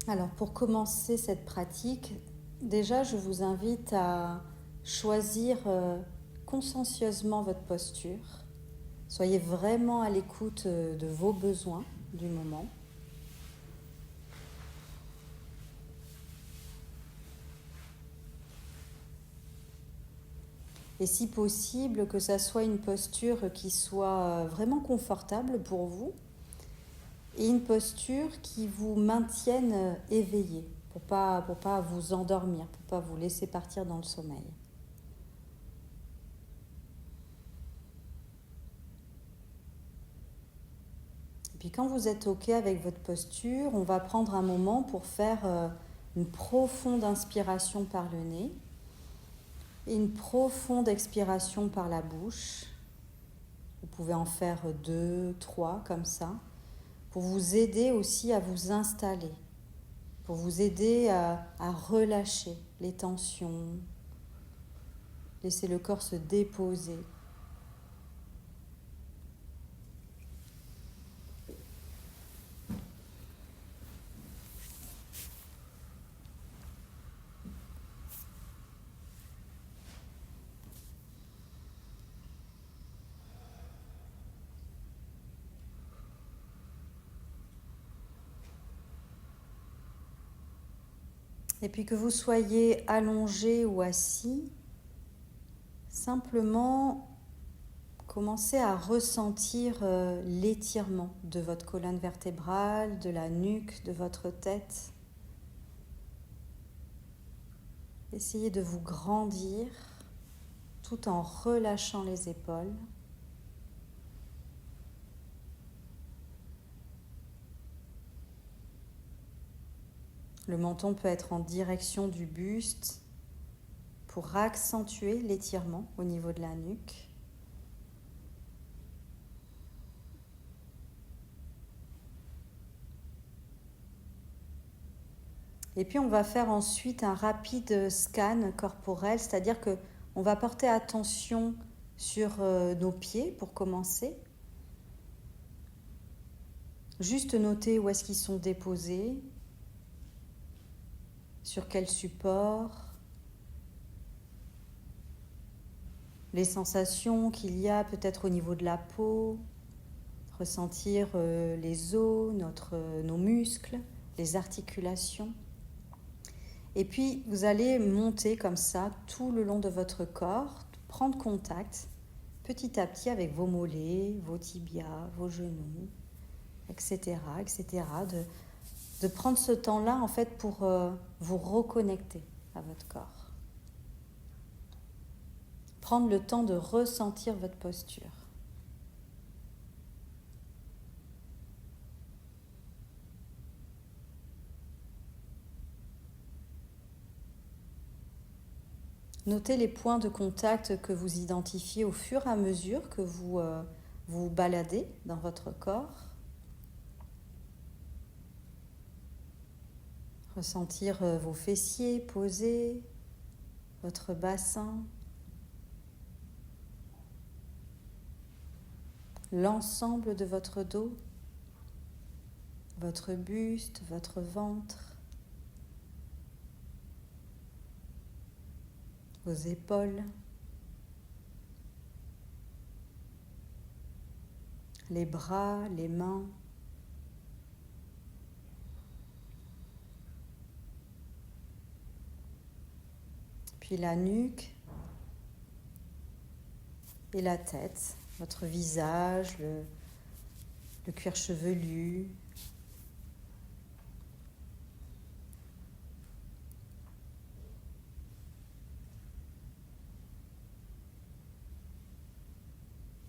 Alors pour commencer cette pratique, déjà je vous invite à choisir consciencieusement votre posture. Soyez vraiment à l'écoute de vos besoins du moment. Et si possible, que ça soit une posture qui soit vraiment confortable pour vous et une posture qui vous maintienne éveillé pour pas vous endormir, pour pas vous laisser partir dans le sommeil. Et puis quand vous êtes OK avec votre posture, on va prendre un moment pour faire une profonde inspiration par le nez et une profonde expiration par la bouche. Vous pouvez en faire 2, 3 comme ça, pour vous aider aussi à vous installer, pour vous aider à relâcher les tensions, laisser le corps se déposer. Et puis que vous soyez allongé ou assis, simplement commencez à ressentir l'étirement de votre colonne vertébrale, de la nuque, de votre tête. Essayez de vous grandir tout en relâchant les épaules. Le menton peut être en direction du buste pour accentuer l'étirement au niveau de la nuque. Et puis on va faire ensuite un rapide scan corporel, c'est-à-dire que on va porter attention sur nos pieds pour commencer. Juste noter où est-ce qu'ils sont déposés, sur quel support, les sensations qu'il y a peut-être au niveau de la peau, ressentir les os, nos muscles, les articulations. Et puis vous allez monter comme ça tout le long de votre corps, prendre contact petit à petit avec vos mollets, vos tibias, vos genoux, etc. De prendre ce temps-là en fait pour vous reconnecter à votre corps. Prendre le temps de ressentir votre posture. Notez les points de contact que vous identifiez au fur et à mesure que vous vous baladez dans votre corps. Ressentir vos fessiers posés, votre bassin, l'ensemble de votre dos, votre buste, votre ventre, vos épaules, les bras, les mains. Puis la nuque et la tête, votre visage, le cuir chevelu.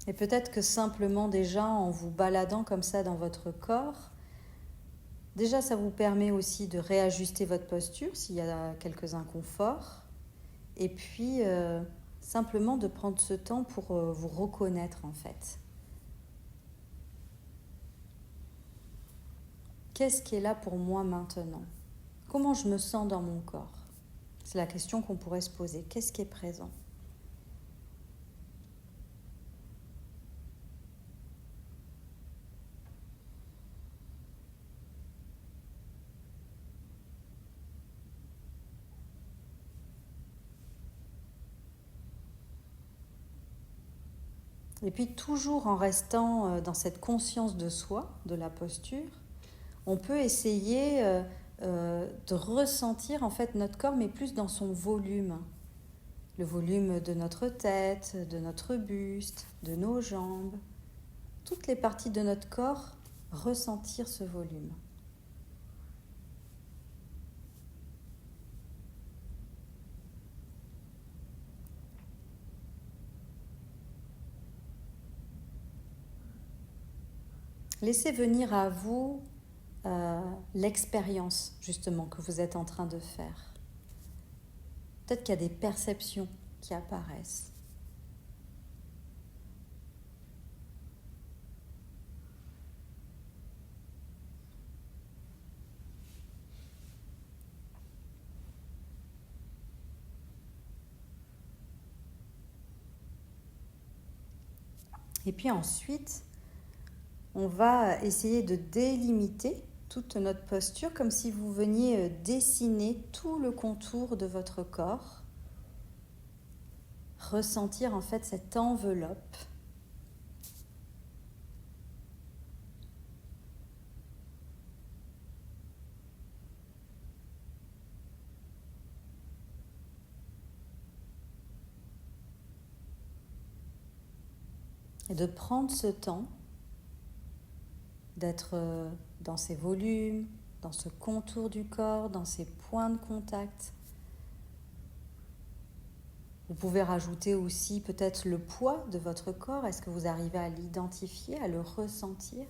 Et peut-être que simplement déjà en vous baladant comme ça dans votre corps, déjà ça vous permet aussi de réajuster votre posture s'il y a quelques inconforts. Et puis simplement de prendre ce temps pour vous reconnaître en fait. Qu'est-ce qui est là pour moi maintenant ? Comment je me sens dans mon corps ? C'est la question qu'on pourrait se poser. Qu'est-ce qui est présent ? Et puis toujours en restant dans cette conscience de soi, de la posture, on peut essayer de ressentir en fait notre corps, mais plus dans son volume. Le volume de notre tête, de notre buste, de nos jambes. Toutes les parties de notre corps, ressentir ce volume. Laissez venir à vous l'expérience justement que vous êtes en train de faire. Peut-être qu'il y a des perceptions qui apparaissent. Et puis ensuite, on va essayer de délimiter toute notre posture comme si vous veniez dessiner tout le contour de votre corps. Ressentir en fait cette enveloppe. Et de prendre ce temps d'être dans ces volumes, dans ce contour du corps, dans ces points de contact. Vous pouvez rajouter aussi peut-être le poids de votre corps. Est-ce que vous arrivez à l'identifier, à le ressentir ?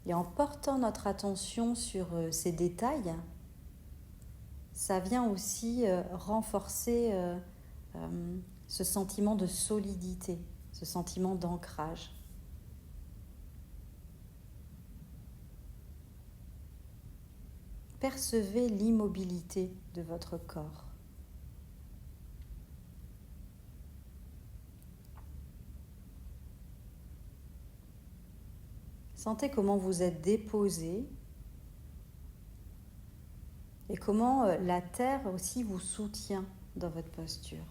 Et en portant notre attention sur ces détails, ça vient aussi renforcer ce sentiment de solidité, ce sentiment d'ancrage. Percevez l'immobilité de votre corps. Sentez comment vous êtes déposé et comment la terre aussi vous soutient dans votre posture.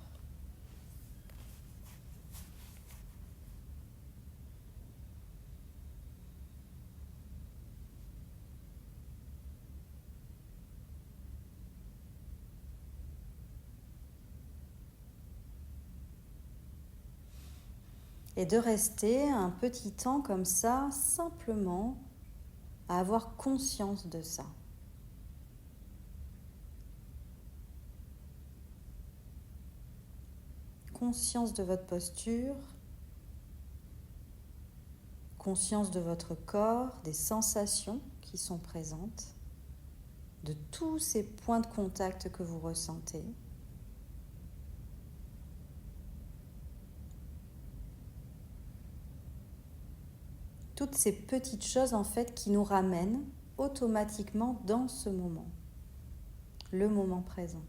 Et de rester un petit temps comme ça, simplement à avoir conscience de ça. Conscience de votre posture, conscience de votre corps, des sensations qui sont présentes, de tous ces points de contact que vous ressentez. Toutes ces petites choses en fait qui nous ramènent automatiquement dans ce moment, le moment présent.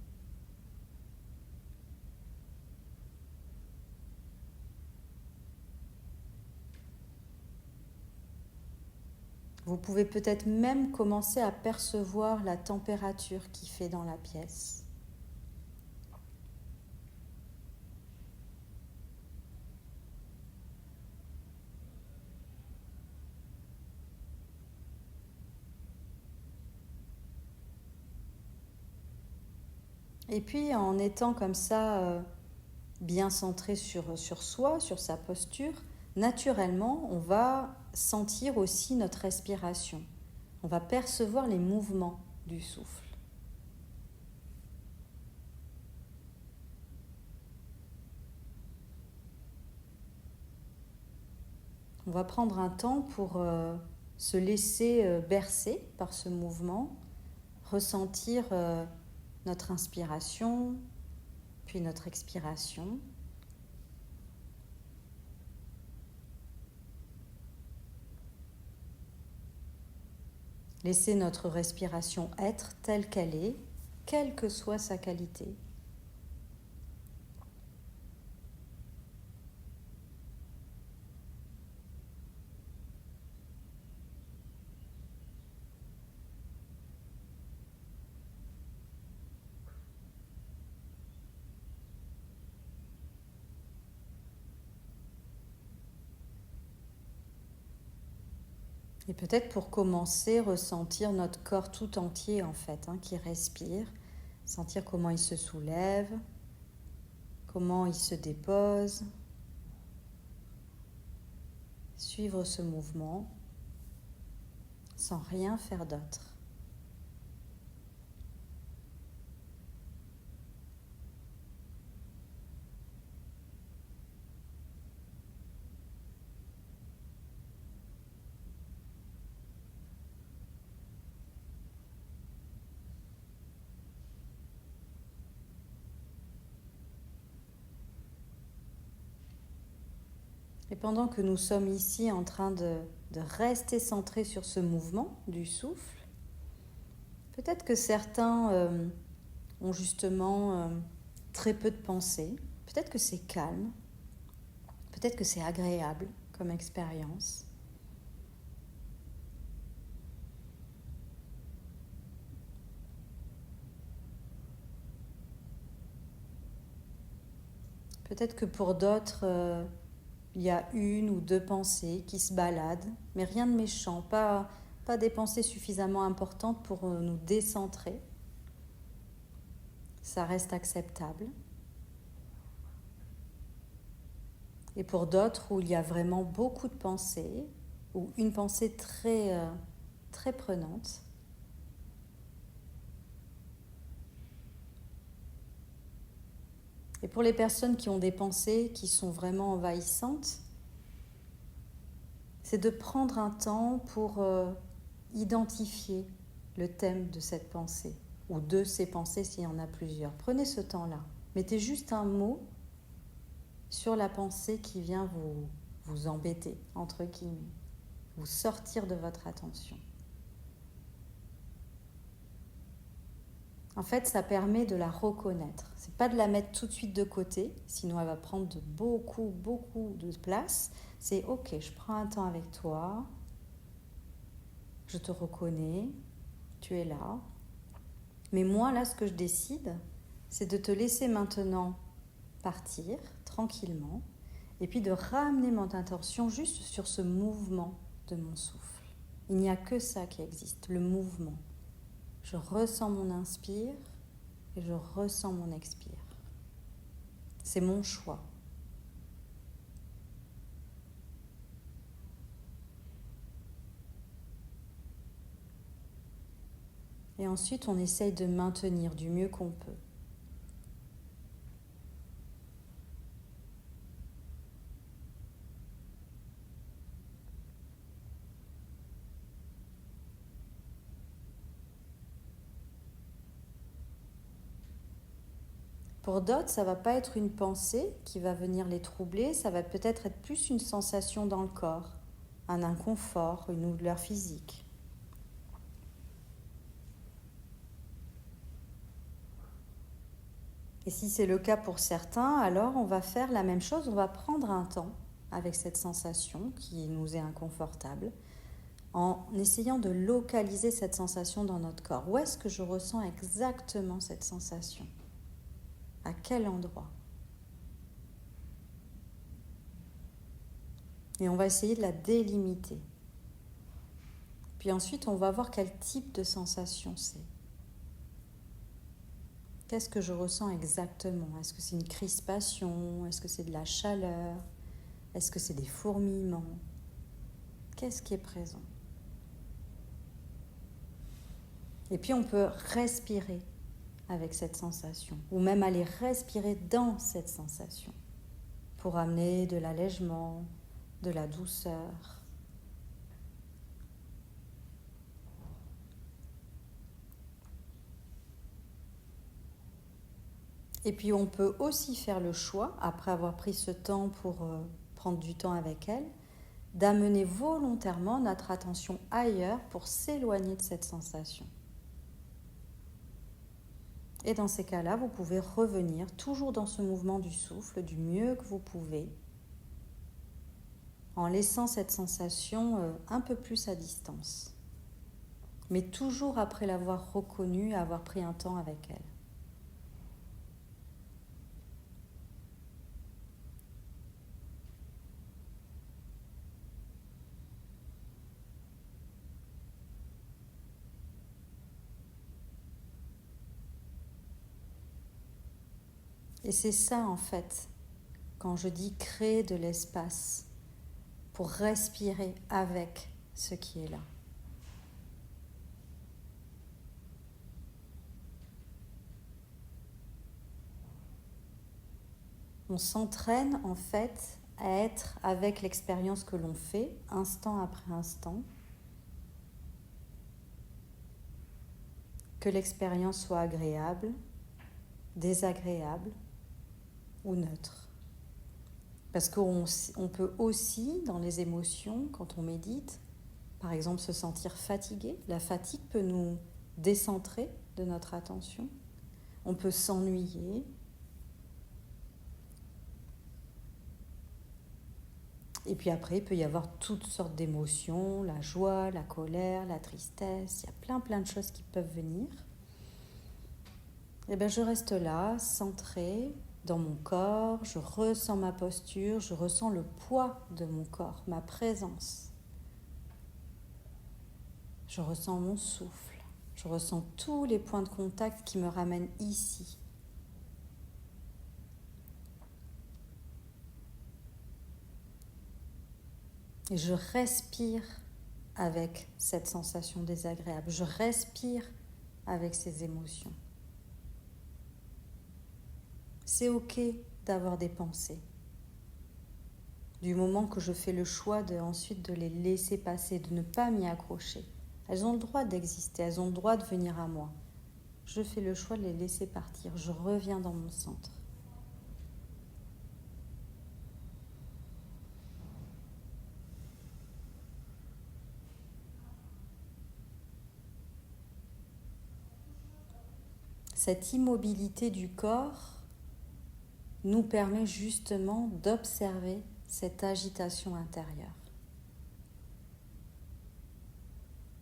Vous pouvez peut-être même commencer à percevoir la température qu'il fait dans la pièce. Et puis en étant comme ça bien centré sur soi, sur sa posture, naturellement on va sentir aussi notre respiration. On va percevoir les mouvements du souffle. On va prendre un temps pour se laisser bercer par ce mouvement, ressentir notre inspiration, puis notre expiration. Laisser notre respiration être telle qu'elle est, quelle que soit sa qualité. Et peut-être pour commencer, ressentir notre corps tout entier en fait, qui respire, sentir comment il se soulève, comment il se dépose, suivre ce mouvement sans rien faire d'autre. Et pendant que nous sommes ici en train de rester centrés sur ce mouvement du souffle, peut-être que certains ont justement très peu de pensées, peut-être que c'est calme, peut-être que c'est agréable comme expérience. Peut-être que pour d'autres, il y a une ou deux pensées qui se baladent, mais rien de méchant, pas des pensées suffisamment importantes pour nous décentrer. Ça reste acceptable. Et pour d'autres où il y a vraiment beaucoup de pensées, ou une pensée très prenante, et pour les personnes qui ont des pensées qui sont vraiment envahissantes, c'est de prendre un temps pour identifier le thème de cette pensée, ou de ces pensées s'il y en a plusieurs. Prenez ce temps-là. Mettez juste un mot sur la pensée qui vient vous embêter, entre guillemets, vous sortir de votre attention. En fait, ça permet de la reconnaître. C'est pas de la mettre tout de suite de côté, sinon elle va prendre beaucoup de place. C'est ok, je prends un temps avec toi, je te reconnais, tu es là. Mais moi, là, ce que je décide, c'est de te laisser maintenant partir tranquillement et puis de ramener mon attention juste sur ce mouvement de mon souffle. Il n'y a que ça qui existe, le mouvement. Je ressens mon inspire et je ressens mon expire. C'est mon choix. Et ensuite, on essaye de maintenir du mieux qu'on peut. Pour d'autres, ça ne va pas être une pensée qui va venir les troubler, ça va peut-être être plus une sensation dans le corps, un inconfort, une douleur physique. Et si c'est le cas pour certains, alors on va faire la même chose, on va prendre un temps avec cette sensation qui nous est inconfortable, en essayant de localiser cette sensation dans notre corps. Où est-ce que je ressens exactement cette sensation ? À quel endroit ? Et on va essayer de la délimiter. Puis ensuite, on va voir quel type de sensation c'est. Qu'est-ce que je ressens exactement ? Est-ce que c'est une crispation ? Est-ce que c'est de la chaleur ? Est-ce que c'est des fourmillements ? Qu'est-ce qui est présent ? Et puis on peut respirer avec cette sensation, ou même aller respirer dans cette sensation, pour amener de l'allègement, de la douceur. Et puis on peut aussi faire le choix, après avoir pris ce temps pour prendre du temps avec elle, d'amener volontairement notre attention ailleurs pour s'éloigner de cette sensation. Et dans ces cas-là, vous pouvez revenir toujours dans ce mouvement du souffle du mieux que vous pouvez, en laissant cette sensation un peu plus à distance, mais toujours après l'avoir reconnue et avoir pris un temps avec elle. Et c'est ça en fait, quand je dis créer de l'espace pour respirer avec ce qui est là. On s'entraîne en fait à être avec l'expérience que l'on fait, instant après instant, que l'expérience soit agréable, désagréable ou neutre. Parce qu'on peut aussi, dans les émotions, quand on médite, par exemple se sentir fatigué. La fatigue peut nous décentrer de notre attention. On peut s'ennuyer. Et puis après, il peut y avoir toutes sortes d'émotions, la joie, la colère, la tristesse. Il y a plein de choses qui peuvent venir. Et bien je reste là, centrée dans mon corps, je ressens ma posture, je ressens le poids de mon corps, ma présence. Je ressens mon souffle, je ressens tous les points de contact qui me ramènent ici. Et je respire avec cette sensation désagréable, je respire avec ces émotions. C'est ok d'avoir des pensées. Du moment que je fais le choix ensuite de les laisser passer, de ne pas m'y accrocher. Elles ont le droit d'exister, elles ont le droit de venir à moi. Je fais le choix de les laisser partir, je reviens dans mon centre. Cette immobilité du corps nous permet justement d'observer cette agitation intérieure.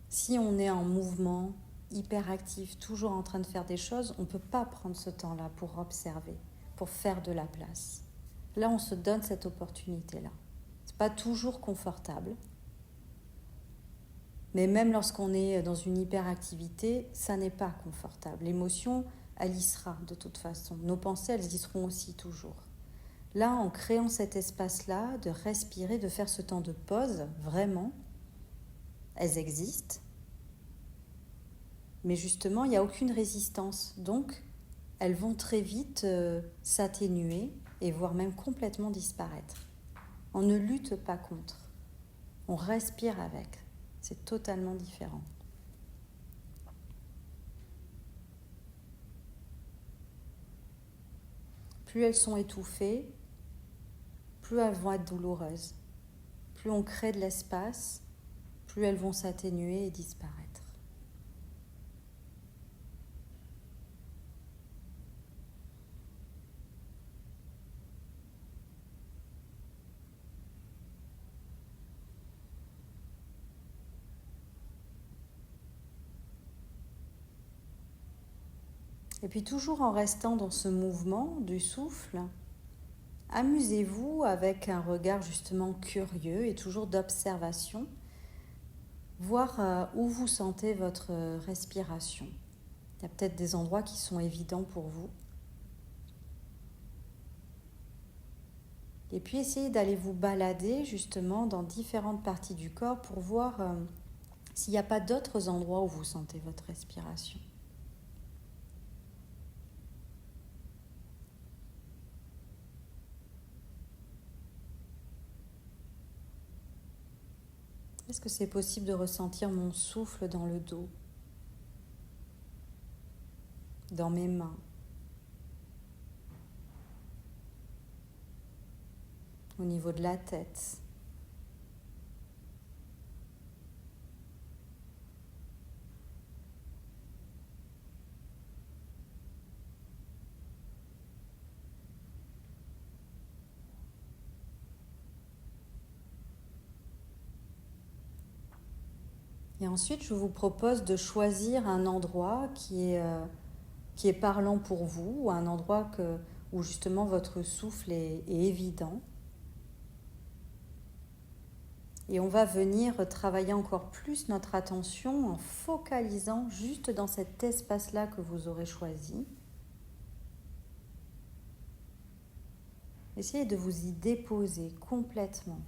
Si on est en mouvement, hyperactif, toujours en train de faire des choses, on ne peut pas prendre ce temps-là pour observer, pour faire de la place. Là, on se donne cette opportunité-là. Ce n'est pas toujours confortable, mais même lorsqu'on est dans une hyperactivité, ça n'est pas confortable. L'émotion, elle y sera de toute façon. Nos pensées, elles y seront aussi toujours. Là, en créant cet espace-là, de respirer, de faire ce temps de pause, vraiment, elles existent. Mais justement, il n'y a aucune résistance. Donc, elles vont très vite s'atténuer et voire même complètement disparaître. On ne lutte pas contre. On respire avec. C'est totalement différent. Plus elles sont étouffées, plus elles vont être douloureuses. Plus on crée de l'espace, plus elles vont s'atténuer et disparaître. Et puis toujours en restant dans ce mouvement du souffle, amusez-vous avec un regard justement curieux et toujours d'observation, voir où vous sentez votre respiration. Il y a peut-être des endroits qui sont évidents pour vous. Et puis essayez d'aller vous balader justement dans différentes parties du corps pour voir s'il n'y a pas d'autres endroits où vous sentez votre respiration. Est-ce que c'est possible de ressentir mon souffle dans le dos, dans mes mains, au niveau de la tête ? Et ensuite, je vous propose de choisir un endroit qui est parlant pour vous, ou un endroit où justement votre souffle est évident. Et on va venir travailler encore plus notre attention en focalisant juste dans cet espace-là que vous aurez choisi. Essayez de vous y déposer complètement.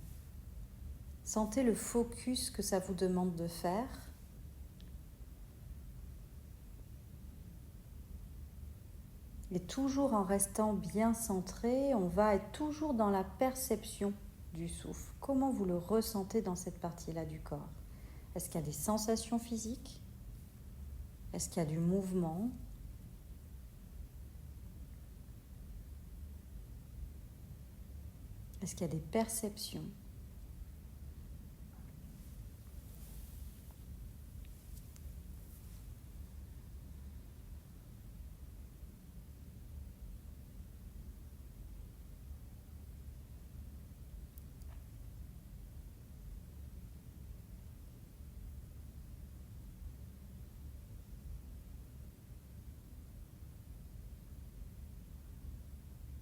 Sentez le focus que ça vous demande de faire. Et toujours en restant bien centré, on va être toujours dans la perception du souffle. Comment vous le ressentez dans cette partie-là du corps? Est-ce qu'il y a des sensations physiques? Est-ce qu'il y a du mouvement? Est-ce qu'il y a des perceptions?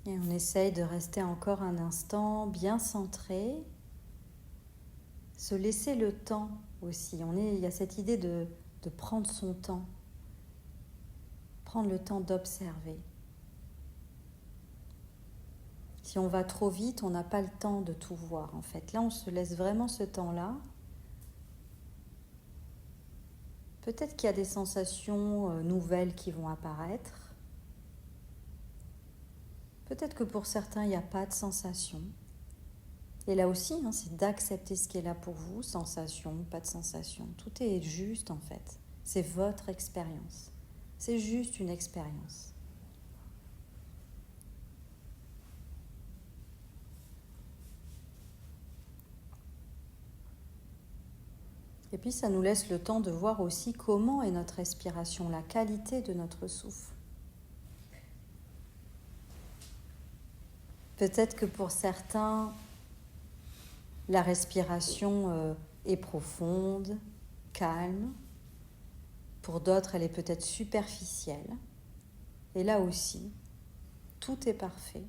Et on essaye de rester encore un instant bien centré. Se laisser le temps aussi. Il y a cette idée de prendre son temps. Prendre le temps d'observer. Si on va trop vite, on n'a pas le temps de tout voir en fait. Là, on se laisse vraiment ce temps-là. Peut-être qu'il y a des sensations nouvelles qui vont apparaître. Peut-être que pour certains, il n'y a pas de sensation. Et là aussi, c'est d'accepter ce qui est là pour vous, sensation, pas de sensation. Tout est juste en fait. C'est votre expérience. C'est juste une expérience. Et puis ça nous laisse le temps de voir aussi comment est notre respiration, la qualité de notre souffle. Peut-être que pour certains, la respiration est profonde, calme. Pour d'autres, elle est peut-être superficielle. Et là aussi, tout est parfait.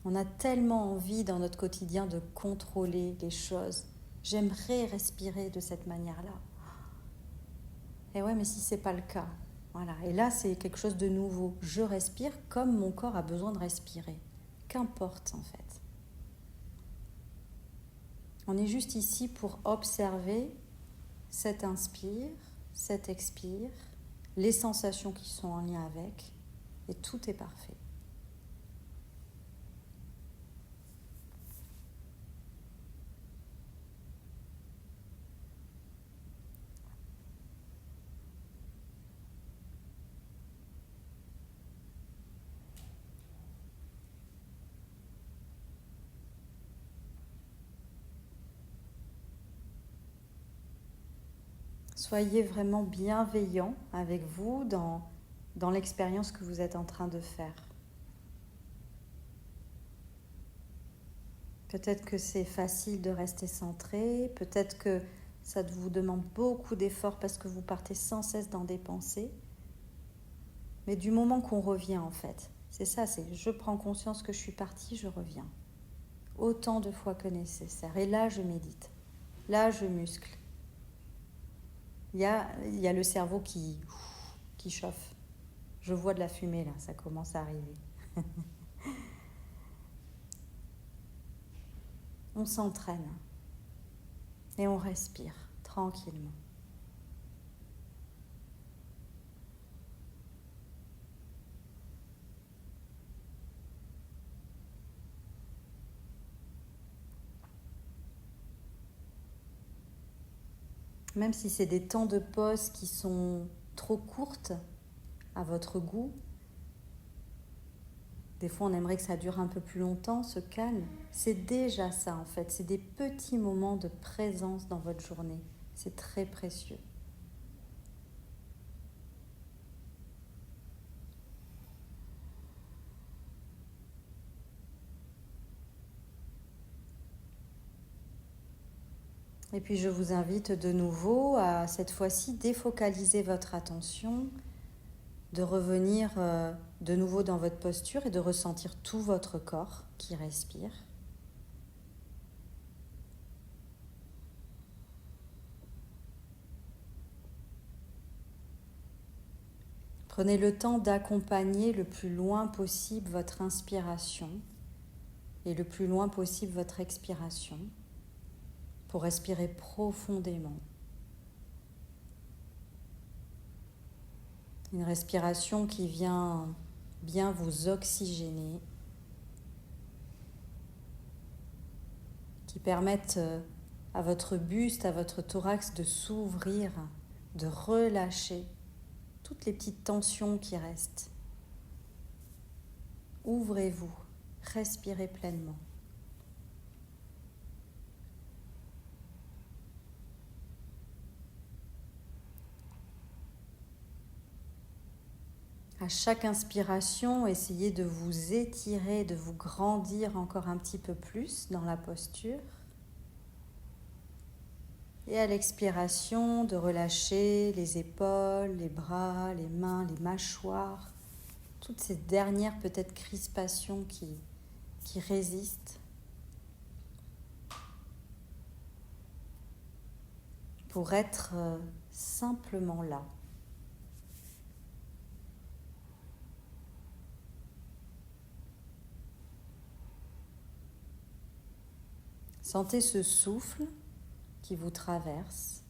On a tellement envie dans notre quotidien de contrôler les choses. J'aimerais respirer de cette manière-là. Et ouais, mais si c'est pas le cas, voilà. Et là, c'est quelque chose de nouveau. Je respire comme mon corps a besoin de respirer. Qu'importe en fait. On est juste ici pour observer cet inspire, cet expire, les sensations qui sont en lien avec, et tout est parfait. Soyez vraiment bienveillant avec vous dans l'expérience que vous êtes en train de faire. Peut-être que c'est facile de rester centré, peut-être que ça vous demande beaucoup d'efforts parce que vous partez sans cesse dans des pensées. Mais du moment qu'on revient en fait, c'est ça, c'est je prends conscience que je suis partie, je reviens. Autant de fois que nécessaire. Et là, je médite. Là, je muscle. Il y a le cerveau qui chauffe. Je vois de la fumée là, ça commence à arriver. On s'entraîne et on respire tranquillement. Même si c'est des temps de pause qui sont trop courtes à votre goût, des fois on aimerait que ça dure un peu plus longtemps, ce calme, c'est déjà ça en fait, c'est des petits moments de présence dans votre journée, c'est très précieux. Et puis je vous invite de nouveau à cette fois-ci défocaliser votre attention, de revenir de nouveau dans votre posture et de ressentir tout votre corps qui respire. Prenez le temps d'accompagner le plus loin possible votre inspiration et le plus loin possible votre expiration pour respirer profondément. Une respiration qui vient bien vous oxygéner, qui permette à votre buste, à votre thorax de s'ouvrir, de relâcher toutes les petites tensions qui restent. Ouvrez-vous, respirez pleinement. À chaque inspiration, essayez de vous étirer, de vous grandir encore un petit peu plus dans la posture. Et à l'expiration, de relâcher les épaules, les bras, les mains, les mâchoires, toutes ces dernières peut-être crispations qui résistent. Pour être simplement là. Sentez ce souffle qui vous traverse.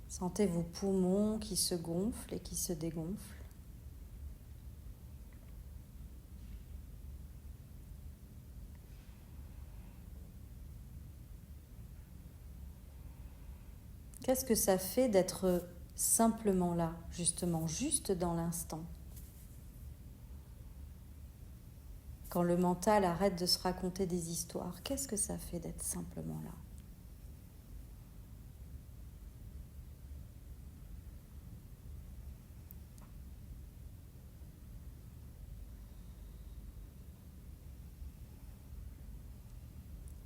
Sentez vos poumons qui se gonflent et qui se dégonflent. Qu'est-ce que ça fait d'être simplement là, justement, juste dans l'instant ? Quand le mental arrête de se raconter des histoires, qu'est-ce que ça fait d'être simplement là ?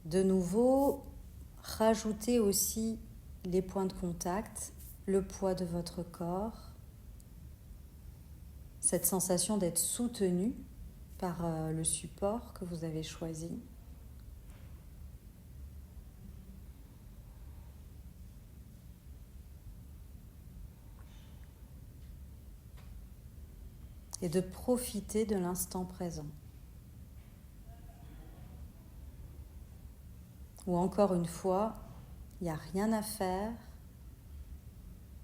De nouveau, rajoutez aussi les points de contact, le poids de votre corps, cette sensation d'être soutenu par le support que vous avez choisi. Et de profiter de l'instant présent. Ou encore une fois, il n'y a rien à faire,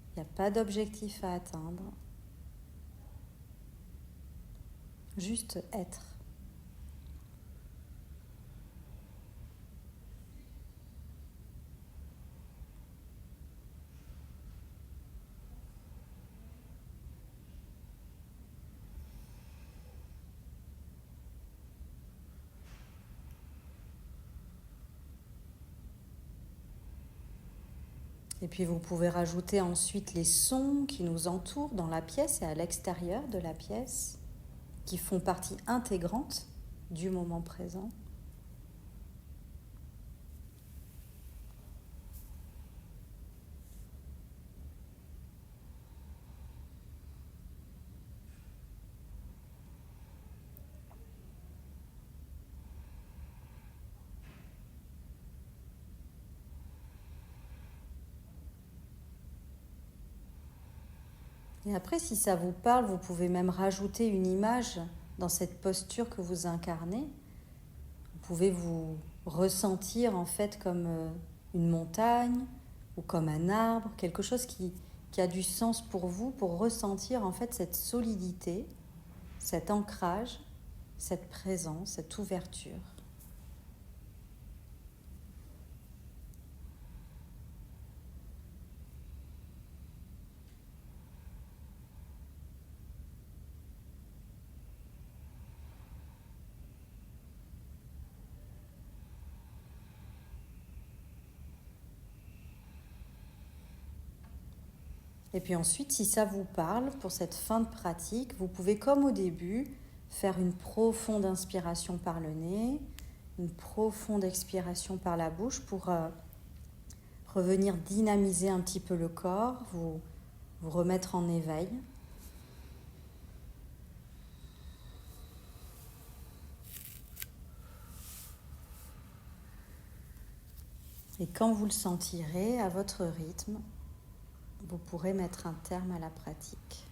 il n'y a pas d'objectif à atteindre, juste être. Et puis vous pouvez rajouter ensuite les sons qui nous entourent dans la pièce et à l'extérieur de la pièce, qui font partie intégrante du moment présent. Et après, si ça vous parle, vous pouvez même rajouter une image dans cette posture que vous incarnez. Vous pouvez vous ressentir en fait comme une montagne ou comme un arbre, quelque chose qui a du sens pour vous, pour ressentir en fait cette solidité, cet ancrage, cette présence, cette ouverture. Et puis ensuite, si ça vous parle, pour cette fin de pratique, vous pouvez, comme au début, faire une profonde inspiration par le nez, une profonde expiration par la bouche pour revenir dynamiser un petit peu le corps, vous remettre en éveil. Et quand vous le sentirez, à votre rythme, vous pourrez mettre un terme à la pratique.